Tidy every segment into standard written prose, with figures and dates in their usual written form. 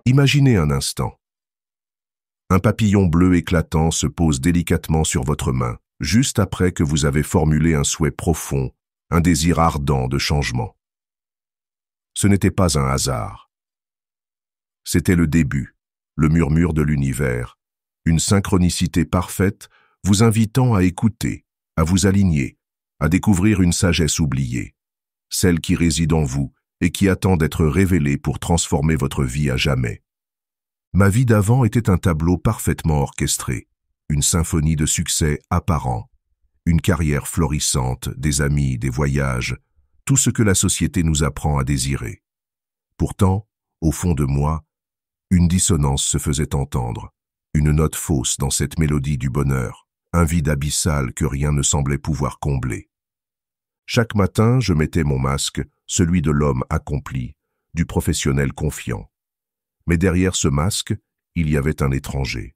Imaginez un instant. Un papillon bleu éclatant se pose délicatement sur votre main, juste après que vous avez formulé un souhait profond, un désir ardent de changement. Ce n'était pas un hasard. C'était le début, le murmure de l'univers, une synchronicité parfaite vous invitant à écouter, à vous aligner, à découvrir une sagesse oubliée, celle qui réside en vous et qui attend d'être révélée pour transformer votre vie à jamais. Ma vie d'avant était un tableau parfaitement orchestré, une symphonie de succès apparent, une carrière florissante, des amis, des voyages, tout ce que la société nous apprend à désirer. Pourtant, au fond de moi, une dissonance se faisait entendre, une note fausse dans cette mélodie du bonheur, un vide abyssal que rien ne semblait pouvoir combler. Chaque matin, je mettais mon masque, celui de l'homme accompli, du professionnel confiant. Mais derrière ce masque, il y avait un étranger,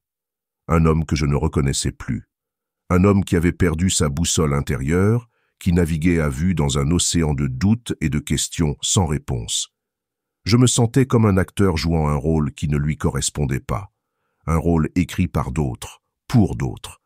un homme que je ne reconnaissais plus, un homme qui avait perdu sa boussole intérieure, qui naviguait à vue dans un océan de doutes et de questions sans réponse. Je me sentais comme un acteur jouant un rôle qui ne lui correspondait pas, un rôle écrit par d'autres, pour d'autres.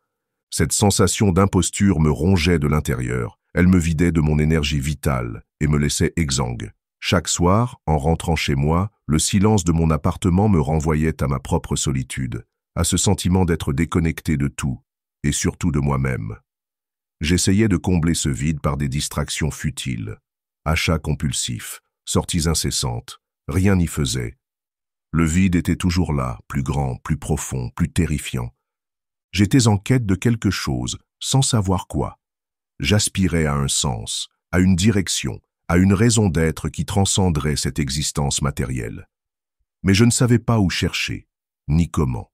Cette sensation d'imposture me rongeait de l'intérieur, elle me vidait de mon énergie vitale et me laissait exsangue. Chaque soir, en rentrant chez moi, le silence de mon appartement me renvoyait à ma propre solitude, à ce sentiment d'être déconnecté de tout, et surtout de moi-même. J'essayais de combler ce vide par des distractions futiles, achats compulsifs, sorties incessantes, rien n'y faisait. Le vide était toujours là, plus grand, plus profond, plus terrifiant. J'étais en quête de quelque chose, sans savoir quoi. J'aspirais à un sens, à une direction, à une raison d'être qui transcenderait cette existence matérielle. Mais je ne savais pas où chercher, ni comment.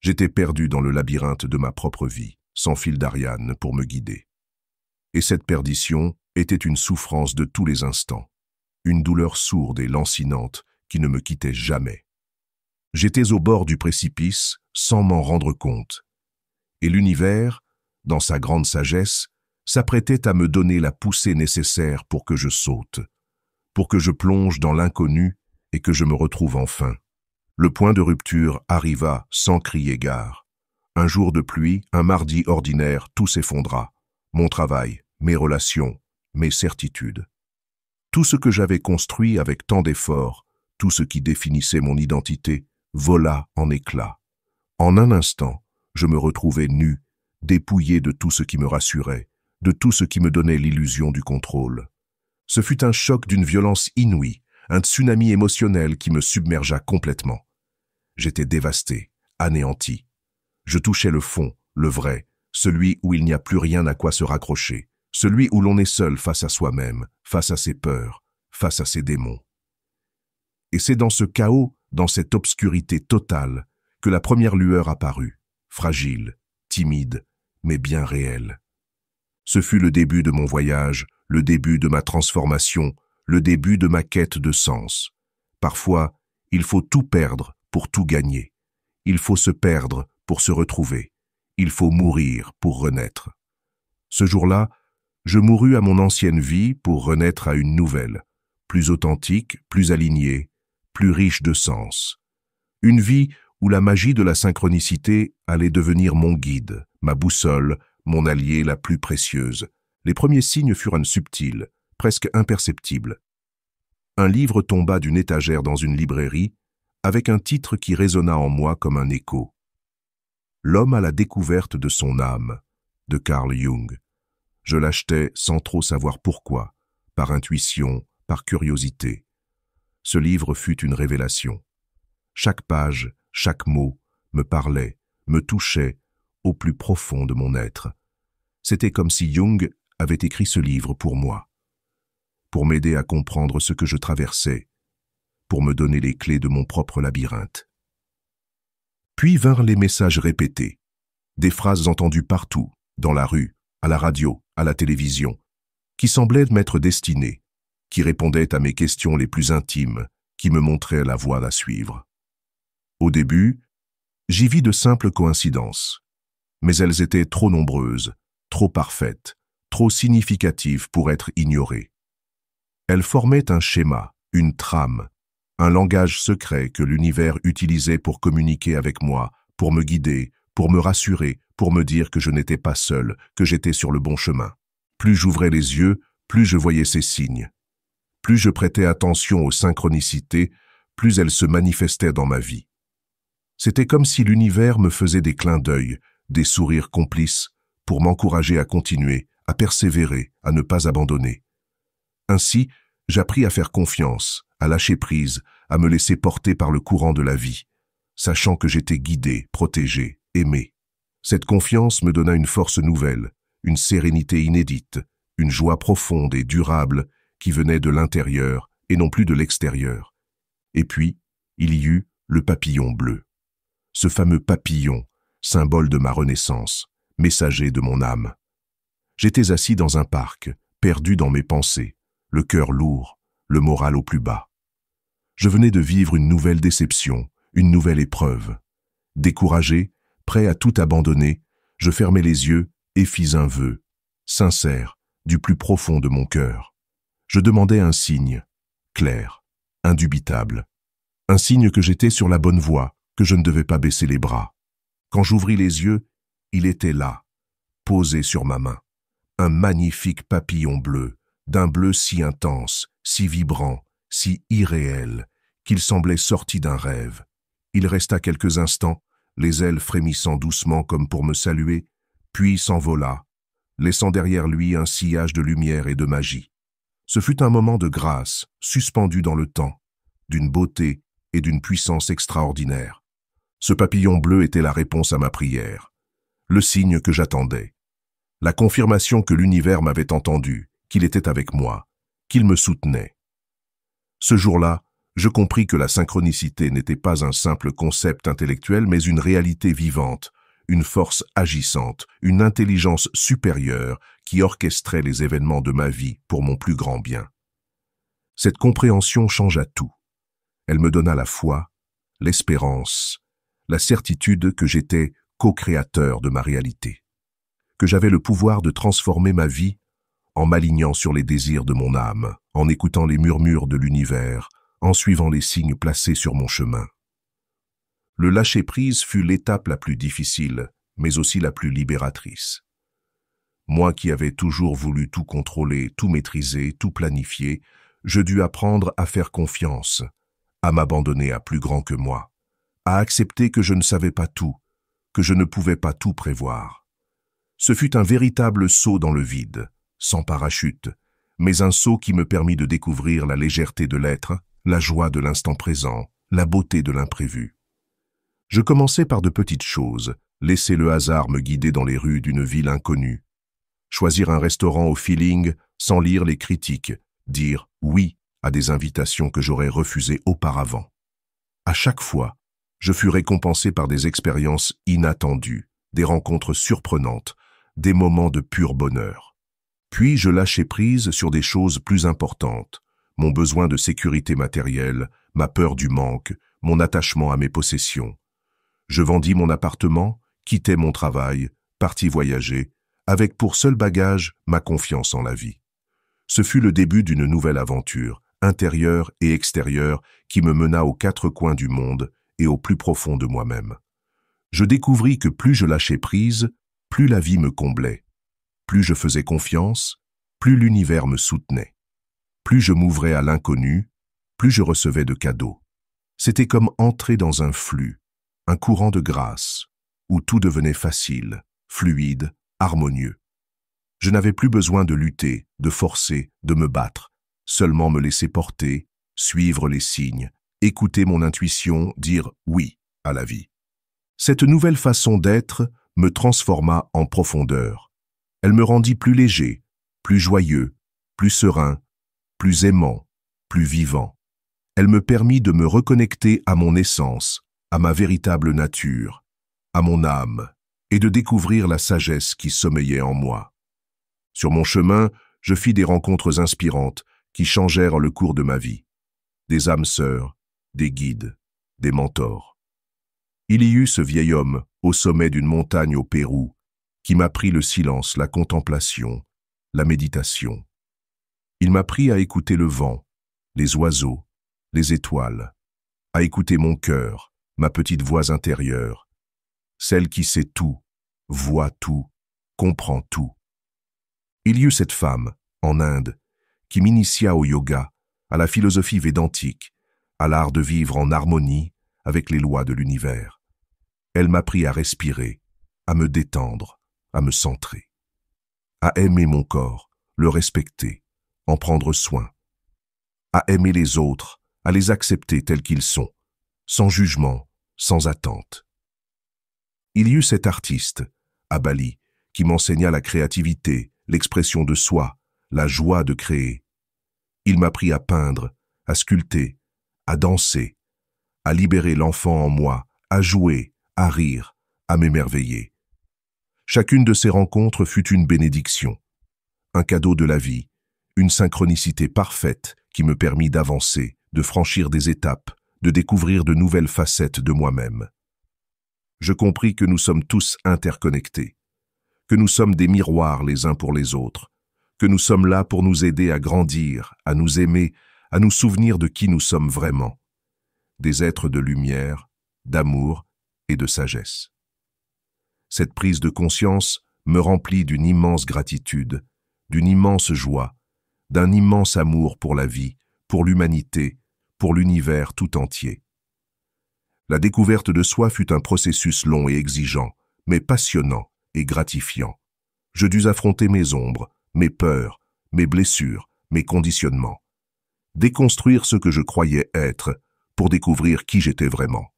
J'étais perdu dans le labyrinthe de ma propre vie, sans fil d'Ariane pour me guider. Et cette perdition était une souffrance de tous les instants, une douleur sourde et lancinante qui ne me quittait jamais. J'étais au bord du précipice sans m'en rendre compte. Et l'univers, dans sa grande sagesse, s'apprêtait à me donner la poussée nécessaire pour que je saute, pour que je plonge dans l'inconnu et que je me retrouve enfin. Le point de rupture arriva sans crier gare. Un jour de pluie, un mardi ordinaire, tout s'effondra. Mon travail, mes relations, mes certitudes. Tout ce que j'avais construit avec tant d'efforts, tout ce qui définissait mon identité, vola en éclats. En un instant, je me retrouvais nu, dépouillé de tout ce qui me rassurait, de tout ce qui me donnait l'illusion du contrôle. Ce fut un choc d'une violence inouïe, un tsunami émotionnel qui me submergea complètement. J'étais dévasté, anéanti. Je touchais le fond, le vrai, celui où il n'y a plus rien à quoi se raccrocher, celui où l'on est seul face à soi-même, face à ses peurs, face à ses démons. Et c'est dans ce chaos, dans cette obscurité totale, que la première lueur apparut, fragile, timide, mais bien réelle. Ce fut le début de mon voyage, le début de ma transformation, le début de ma quête de sens. Parfois, il faut tout perdre pour tout gagner. Il faut se perdre pour se retrouver. Il faut mourir pour renaître. Ce jour-là, je mourus à mon ancienne vie pour renaître à une nouvelle, plus authentique, plus alignée, plus riche de sens. Une vie où la magie de la synchronicité allait devenir mon guide, ma boussole, mon allié la plus précieuse. Les premiers signes furent subtils, presque imperceptibles. Un livre tomba d'une étagère dans une librairie, avec un titre qui résonna en moi comme un écho. L'homme à la découverte de son âme, de Carl Jung. Je l'achetais sans trop savoir pourquoi, par intuition, par curiosité. Ce livre fut une révélation. Chaque page, chaque mot me parlait, me touchait au plus profond de mon être. C'était comme si Jung avait écrit ce livre pour moi, pour m'aider à comprendre ce que je traversais, pour me donner les clés de mon propre labyrinthe. Puis vinrent les messages répétés, des phrases entendues partout, dans la rue, à la radio, à la télévision, qui semblaient m'être destinées, qui répondaient à mes questions les plus intimes, qui me montraient la voie à suivre. Au début, j'y vis de simples coïncidences, mais elles étaient trop nombreuses, trop parfaites, trop significatives pour être ignorées. Elles formaient un schéma, une trame, un langage secret que l'univers utilisait pour communiquer avec moi, pour me guider, pour me rassurer, pour me dire que je n'étais pas seul, que j'étais sur le bon chemin. Plus j'ouvrais les yeux, plus je voyais ces signes. Plus je prêtais attention aux synchronicités, plus elles se manifestaient dans ma vie. C'était comme si l'univers me faisait des clins d'œil, des sourires complices, pour m'encourager à continuer, à persévérer, à ne pas abandonner. Ainsi, j'appris à faire confiance, à lâcher prise, à me laisser porter par le courant de la vie, sachant que j'étais guidé, protégé, aimé. Cette confiance me donna une force nouvelle, une sérénité inédite, une joie profonde et durable qui venait de l'intérieur et non plus de l'extérieur. Et puis, il y eut le papillon bleu. Ce fameux papillon, symbole de ma renaissance, messager de mon âme. J'étais assis dans un parc, perdu dans mes pensées, le cœur lourd, le moral au plus bas. Je venais de vivre une nouvelle déception, une nouvelle épreuve. Découragé, prêt à tout abandonner, je fermai les yeux et fis un vœu, sincère, du plus profond de mon cœur. Je demandais un signe, clair, indubitable. Un signe que j'étais sur la bonne voie, que je ne devais pas baisser les bras. Quand j'ouvris les yeux, il était là, posé sur ma main. Un magnifique papillon bleu, d'un bleu si intense, si vibrant, si irréel, qu'il semblait sorti d'un rêve. Il resta quelques instants, les ailes frémissant doucement comme pour me saluer, puis s'envola, laissant derrière lui un sillage de lumière et de magie. Ce fut un moment de grâce, suspendu dans le temps, d'une beauté et d'une puissance extraordinaire. Ce papillon bleu était la réponse à ma prière, le signe que j'attendais, la confirmation que l'univers m'avait entendu, qu'il était avec moi, qu'il me soutenait. Ce jour-là, je compris que la synchronicité n'était pas un simple concept intellectuel, mais une réalité vivante, une force agissante, une intelligence supérieure qui orchestrait les événements de ma vie pour mon plus grand bien. Cette compréhension changea tout. Elle me donna la foi, l'espérance, la certitude que j'étais co-créateur de ma réalité, que j'avais le pouvoir de transformer ma vie en m'alignant sur les désirs de mon âme, en écoutant les murmures de l'univers, en suivant les signes placés sur mon chemin. Le lâcher-prise fut l'étape la plus difficile, mais aussi la plus libératrice. Moi qui avais toujours voulu tout contrôler, tout maîtriser, tout planifier, je dus apprendre à faire confiance, à m'abandonner à plus grand que moi, à accepter que je ne savais pas tout, que je ne pouvais pas tout prévoir. Ce fut un véritable saut dans le vide, sans parachute, mais un saut qui me permit de découvrir la légèreté de l'être, la joie de l'instant présent, la beauté de l'imprévu. Je commençais par de petites choses, laisser le hasard me guider dans les rues d'une ville inconnue, choisir un restaurant au feeling sans lire les critiques, dire oui à des invitations que j'aurais refusées auparavant. À chaque fois, je fus récompensé par des expériences inattendues, des rencontres surprenantes, des moments de pur bonheur. Puis je lâchai prise sur des choses plus importantes, mon besoin de sécurité matérielle, ma peur du manque, mon attachement à mes possessions. Je vendis mon appartement, quittai mon travail, partis voyager, avec pour seul bagage ma confiance en la vie. Ce fut le début d'une nouvelle aventure, intérieure et extérieure, qui me mena aux quatre coins du monde et au plus profond de moi-même. Je découvris que plus je lâchais prise, plus la vie me comblait. Plus je faisais confiance, plus l'univers me soutenait. Plus je m'ouvrais à l'inconnu, plus je recevais de cadeaux. C'était comme entrer dans un flux, un courant de grâce, où tout devenait facile, fluide, harmonieux. Je n'avais plus besoin de lutter, de forcer, de me battre, seulement me laisser porter, suivre les signes, écouter mon intuition, dire oui à la vie. Cette nouvelle façon d'être me transforma en profondeur. Elle me rendit plus léger, plus joyeux, plus serein, plus aimant, plus vivant. Elle me permit de me reconnecter à mon essence, à ma véritable nature, à mon âme, et de découvrir la sagesse qui sommeillait en moi. Sur mon chemin, je fis des rencontres inspirantes qui changèrent le cours de ma vie. Des âmes sœurs, des guides, des mentors. Il y eut ce vieil homme, au sommet d'une montagne au Pérou, qui m'apprit le silence, la contemplation, la méditation. Il m'apprit à écouter le vent, les oiseaux, les étoiles, à écouter mon cœur, ma petite voix intérieure, celle qui sait tout, voit tout, comprend tout. Il y eut cette femme, en Inde, qui m'initia au yoga, à la philosophie védantique, à l'art de vivre en harmonie avec les lois de l'univers. Elle m'apprit à respirer, à me détendre, à me centrer, à aimer mon corps, le respecter, en prendre soin, à aimer les autres, à les accepter tels qu'ils sont, sans jugement, sans attente. Il y eut cet artiste, à Bali, qui m'enseigna la créativité, l'expression de soi, la joie de créer. Il m'apprit à peindre, à sculpter, à danser, à libérer l'enfant en moi, à jouer, à rire, à m'émerveiller. Chacune de ces rencontres fut une bénédiction, un cadeau de la vie, une synchronicité parfaite qui me permit d'avancer, de franchir des étapes, de découvrir de nouvelles facettes de moi-même. Je compris que nous sommes tous interconnectés, que nous sommes des miroirs les uns pour les autres, que nous sommes là pour nous aider à grandir, à nous aimer, à nous souvenir de qui nous sommes vraiment, des êtres de lumière, d'amour et de sagesse. Cette prise de conscience me remplit d'une immense gratitude, d'une immense joie, d'un immense amour pour la vie, pour l'humanité, pour l'univers tout entier. La découverte de soi fut un processus long et exigeant, mais passionnant et gratifiant. Je dus affronter mes ombres, mes peurs, mes blessures, mes conditionnements. Déconstruire ce que je croyais être pour découvrir qui j'étais vraiment.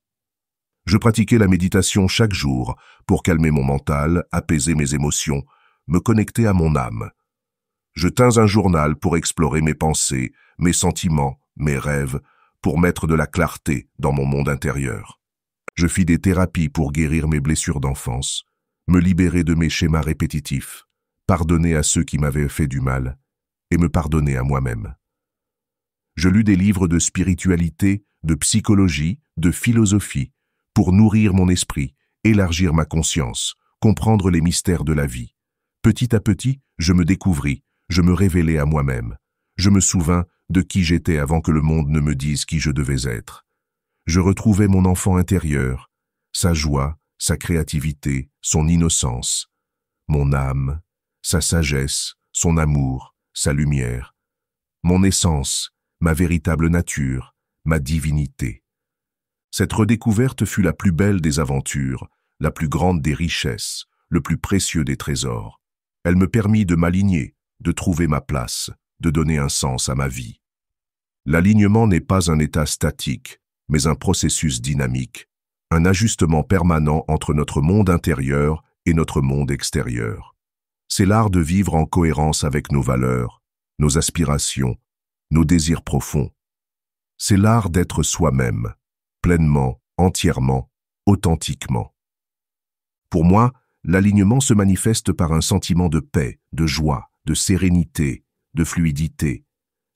Je pratiquais la méditation chaque jour pour calmer mon mental, apaiser mes émotions, me connecter à mon âme. Je tins un journal pour explorer mes pensées, mes sentiments, mes rêves, pour mettre de la clarté dans mon monde intérieur. Je fis des thérapies pour guérir mes blessures d'enfance, me libérer de mes schémas répétitifs, pardonner à ceux qui m'avaient fait du mal et me pardonner à moi-même. Je lus des livres de spiritualité, de psychologie, de philosophie, pour nourrir mon esprit, élargir ma conscience, comprendre les mystères de la vie. Petit à petit, je me découvris, je me révélai à moi-même. Je me souvins de qui j'étais avant que le monde ne me dise qui je devais être. Je retrouvais mon enfant intérieur, sa joie, sa créativité, son innocence, mon âme, sa sagesse, son amour, sa lumière, mon essence, ma véritable nature, ma divinité. Cette redécouverte fut la plus belle des aventures, la plus grande des richesses, le plus précieux des trésors. Elle me permit de m'aligner, de trouver ma place, de donner un sens à ma vie. L'alignement n'est pas un état statique, mais un processus dynamique, un ajustement permanent entre notre monde intérieur et notre monde extérieur. C'est l'art de vivre en cohérence avec nos valeurs, nos aspirations, nos désirs profonds. C'est l'art d'être soi-même, pleinement, entièrement, authentiquement. Pour moi, l'alignement se manifeste par un sentiment de paix, de joie, de sérénité, de fluidité.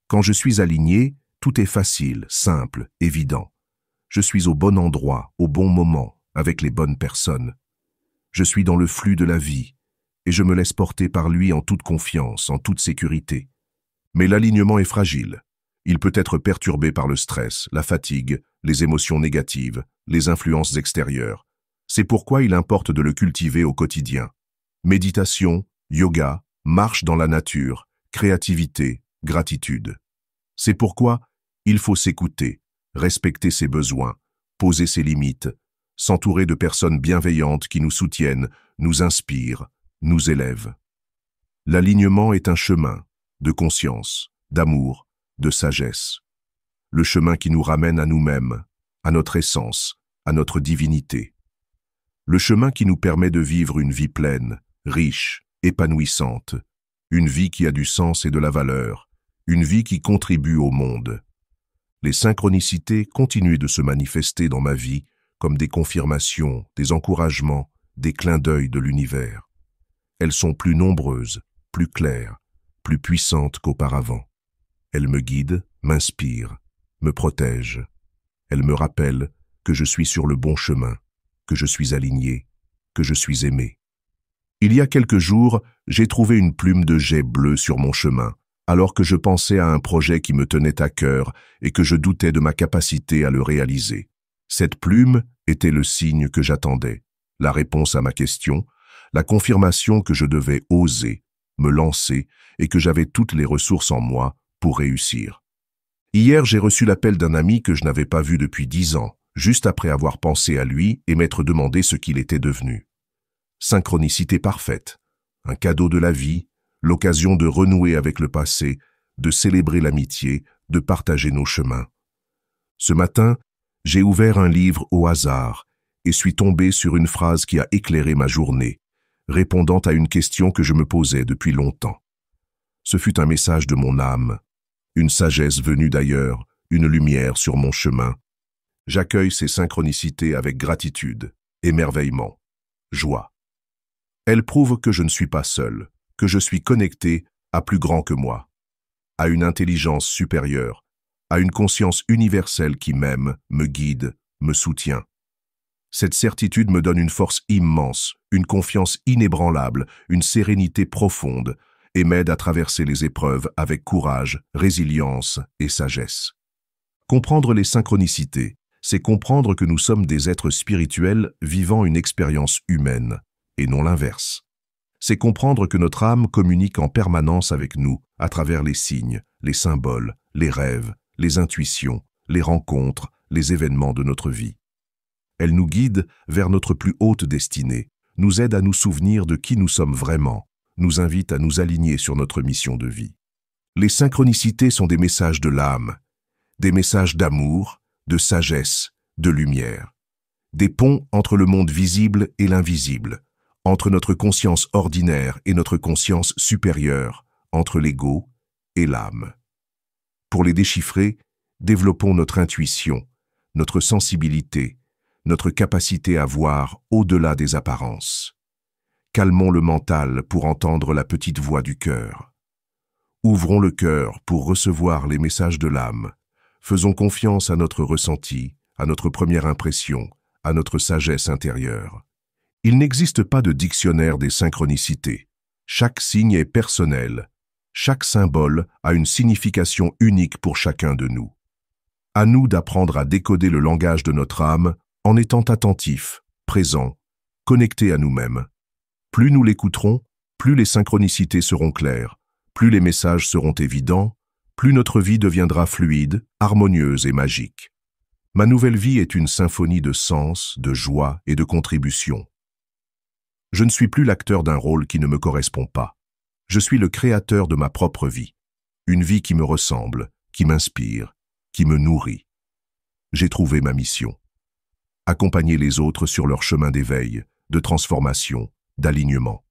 Quand je suis aligné, tout est facile, simple, évident. Je suis au bon endroit, au bon moment, avec les bonnes personnes. Je suis dans le flux de la vie, et je me laisse porter par lui en toute confiance, en toute sécurité. Mais l'alignement est fragile. Il peut être perturbé par le stress, la fatigue, les émotions négatives, les influences extérieures. C'est pourquoi il importe de le cultiver au quotidien. Méditation, yoga, marche dans la nature, créativité, gratitude. C'est pourquoi il faut s'écouter, respecter ses besoins, poser ses limites, s'entourer de personnes bienveillantes qui nous soutiennent, nous inspirent, nous élèvent. L'alignement est un chemin de conscience, d'amour, de sagesse. Le chemin qui nous ramène à nous-mêmes, à notre essence, à notre divinité. Le chemin qui nous permet de vivre une vie pleine, riche, épanouissante, une vie qui a du sens et de la valeur, une vie qui contribue au monde. Les synchronicités continuent de se manifester dans ma vie comme des confirmations, des encouragements, des clins d'œil de l'univers. Elles sont plus nombreuses, plus claires, plus puissantes qu'auparavant. Elles me guident, m'inspirent, me protègent. Elles me rappellent que je suis sur le bon chemin, que je suis aligné, que je suis aimé. Il y a quelques jours, j'ai trouvé une plume de jais bleu sur mon chemin, alors que je pensais à un projet qui me tenait à cœur et que je doutais de ma capacité à le réaliser. Cette plume était le signe que j'attendais, la réponse à ma question, la confirmation que je devais oser, me lancer et que j'avais toutes les ressources en moi pour réussir. Hier, j'ai reçu l'appel d'un ami que je n'avais pas vu depuis 10 ans, juste après avoir pensé à lui et m'être demandé ce qu'il était devenu. Synchronicité parfaite, un cadeau de la vie, l'occasion de renouer avec le passé, de célébrer l'amitié, de partager nos chemins. Ce matin, j'ai ouvert un livre au hasard et suis tombé sur une phrase qui a éclairé ma journée, répondant à une question que je me posais depuis longtemps. Ce fut un message de mon âme, une sagesse venue d'ailleurs, une lumière sur mon chemin. J'accueille ces synchronicités avec gratitude, émerveillement, joie. Elles prouvent que je ne suis pas seul, que je suis connecté à plus grand que moi, à une intelligence supérieure, à une conscience universelle qui m'aime, me guide, me soutient. Cette certitude me donne une force immense, une confiance inébranlable, une sérénité profonde, et m'aide à traverser les épreuves avec courage, résilience et sagesse. Comprendre les synchronicités, c'est comprendre que nous sommes des êtres spirituels vivant une expérience humaine, et non l'inverse. C'est comprendre que notre âme communique en permanence avec nous à travers les signes, les symboles, les rêves, les intuitions, les rencontres, les événements de notre vie. Elle nous guide vers notre plus haute destinée, nous aide à nous souvenir de qui nous sommes vraiment, nous invite à nous aligner sur notre mission de vie. Les synchronicités sont des messages de l'âme, des messages d'amour, de sagesse, de lumière, des ponts entre le monde visible et l'invisible, entre notre conscience ordinaire et notre conscience supérieure, entre l'ego et l'âme. Pour les déchiffrer, développons notre intuition, notre sensibilité, notre capacité à voir au-delà des apparences. Calmons le mental pour entendre la petite voix du cœur. Ouvrons le cœur pour recevoir les messages de l'âme. Faisons confiance à notre ressenti, à notre première impression, à notre sagesse intérieure. Il n'existe pas de dictionnaire des synchronicités. Chaque signe est personnel. Chaque symbole a une signification unique pour chacun de nous. À nous d'apprendre à décoder le langage de notre âme en étant attentifs, présents, connectés à nous-mêmes. Plus nous l'écouterons, plus les synchronicités seront claires, plus les messages seront évidents, plus notre vie deviendra fluide, harmonieuse et magique. Ma nouvelle vie est une symphonie de sens, de joie et de contribution. Je ne suis plus l'acteur d'un rôle qui ne me correspond pas. Je suis le créateur de ma propre vie. Une vie qui me ressemble, qui m'inspire, qui me nourrit. J'ai trouvé ma mission. Accompagner les autres sur leur chemin d'éveil, de transformation, d'alignement.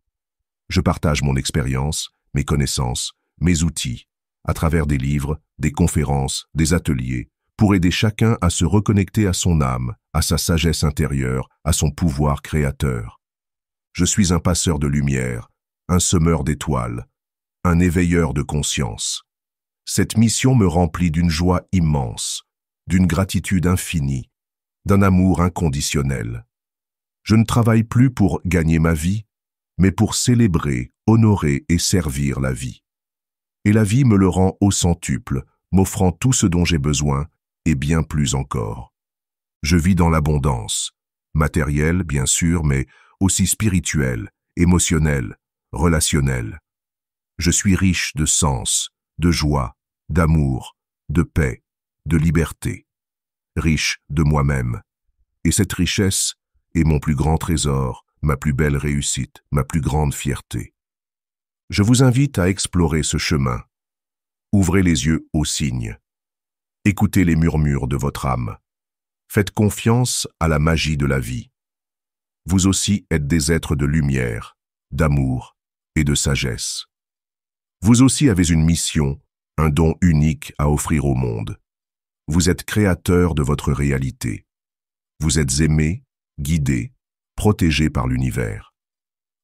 Je partage mon expérience, mes connaissances, mes outils, à travers des livres, des conférences, des ateliers, pour aider chacun à se reconnecter à son âme, à sa sagesse intérieure, à son pouvoir créateur. Je suis un passeur de lumière, un semeur d'étoiles, un éveilleur de conscience. Cette mission me remplit d'une joie immense, d'une gratitude infinie, d'un amour inconditionnel. Je ne travaille plus pour gagner ma vie, mais pour célébrer, honorer et servir la vie. Et la vie me le rend au centuple, m'offrant tout ce dont j'ai besoin, et bien plus encore. Je vis dans l'abondance, matérielle bien sûr, mais aussi spirituelle, émotionnelle, relationnelle. Je suis riche de sens, de joie, d'amour, de paix, de liberté. Riche de moi-même. Et cette richesse est mon plus grand trésor, ma plus belle réussite, ma plus grande fierté. Je vous invite à explorer ce chemin. Ouvrez les yeux aux signes. Écoutez les murmures de votre âme. Faites confiance à la magie de la vie. Vous aussi êtes des êtres de lumière, d'amour et de sagesse. Vous aussi avez une mission, un don unique à offrir au monde. Vous êtes créateur de votre réalité. Vous êtes aimé, guidé, protégé par l'univers.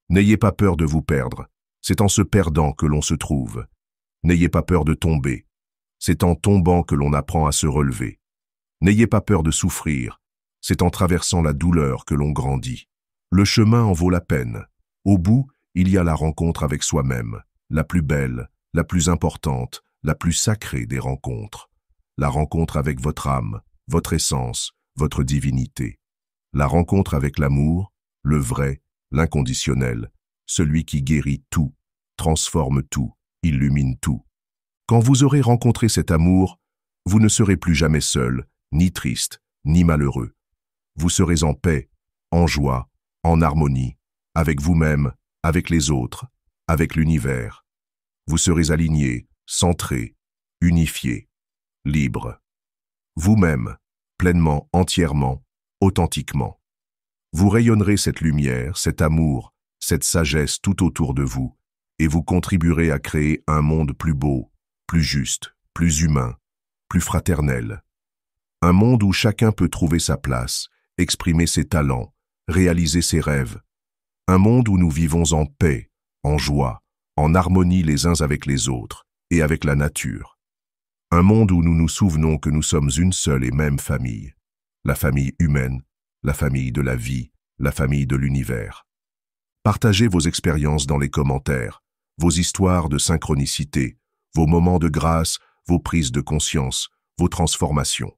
N'ayez pas peur de vous perdre, c'est en se perdant que l'on se trouve. N'ayez pas peur de tomber, c'est en tombant que l'on apprend à se relever. N'ayez pas peur de souffrir, c'est en traversant la douleur que l'on grandit. Le chemin en vaut la peine. Au bout, il y a la rencontre avec soi-même, la plus belle, la plus importante, la plus sacrée des rencontres. La rencontre avec votre âme, votre essence, votre divinité. La rencontre avec l'amour, le vrai, l'inconditionnel, celui qui guérit tout, transforme tout, illumine tout. Quand vous aurez rencontré cet amour, vous ne serez plus jamais seul, ni triste, ni malheureux. Vous serez en paix, en joie, en harmonie, avec vous-même, avec les autres, avec l'univers. Vous serez aligné, centré, unifié, libre. Vous-même, pleinement, entièrement, authentiquement. Vous rayonnerez cette lumière, cet amour, cette sagesse tout autour de vous, et vous contribuerez à créer un monde plus beau, plus juste, plus humain, plus fraternel. Un monde où chacun peut trouver sa place, exprimer ses talents, réaliser ses rêves. Un monde où nous vivons en paix, en joie, en harmonie les uns avec les autres et avec la nature. Un monde où nous nous souvenons que nous sommes une seule et même famille. La famille humaine, la famille de la vie, la famille de l'univers. Partagez vos expériences dans les commentaires, vos histoires de synchronicité, vos moments de grâce, vos prises de conscience, vos transformations.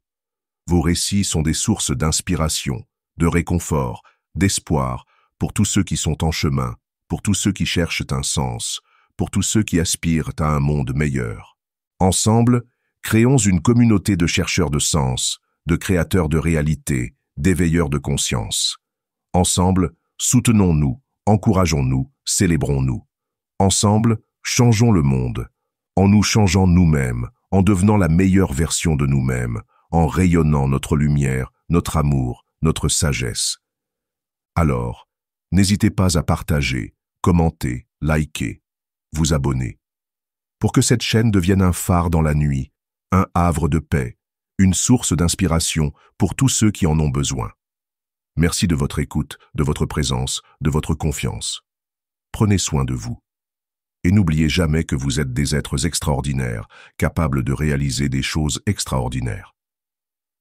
Vos récits sont des sources d'inspiration, de réconfort, d'espoir pour tous ceux qui sont en chemin, pour tous ceux qui cherchent un sens, pour tous ceux qui aspirent à un monde meilleur. Ensemble, créons une communauté de chercheurs de sens, de créateurs de réalité, d'éveilleurs de conscience. Ensemble, soutenons-nous, encourageons-nous, célébrons-nous. Ensemble, changeons le monde, en nous changeant nous-mêmes, en devenant la meilleure version de nous-mêmes, en rayonnant notre lumière, notre amour, notre sagesse. Alors, n'hésitez pas à partager, commenter, liker, vous abonner, pour que cette chaîne devienne un phare dans la nuit, un havre de paix, une source d'inspiration pour tous ceux qui en ont besoin. Merci de votre écoute, de votre présence, de votre confiance. Prenez soin de vous. Et n'oubliez jamais que vous êtes des êtres extraordinaires, capables de réaliser des choses extraordinaires.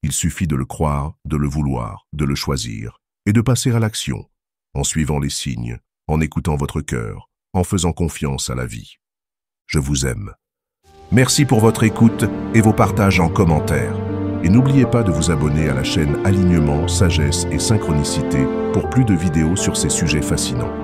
Il suffit de le croire, de le vouloir, de le choisir, et de passer à l'action, en suivant les signes, en écoutant votre cœur, en faisant confiance à la vie. Je vous aime. Merci pour votre écoute et vos partages en commentaire. Et n'oubliez pas de vous abonner à la chaîne Alignement, Sagesse et Synchronicité pour plus de vidéos sur ces sujets fascinants.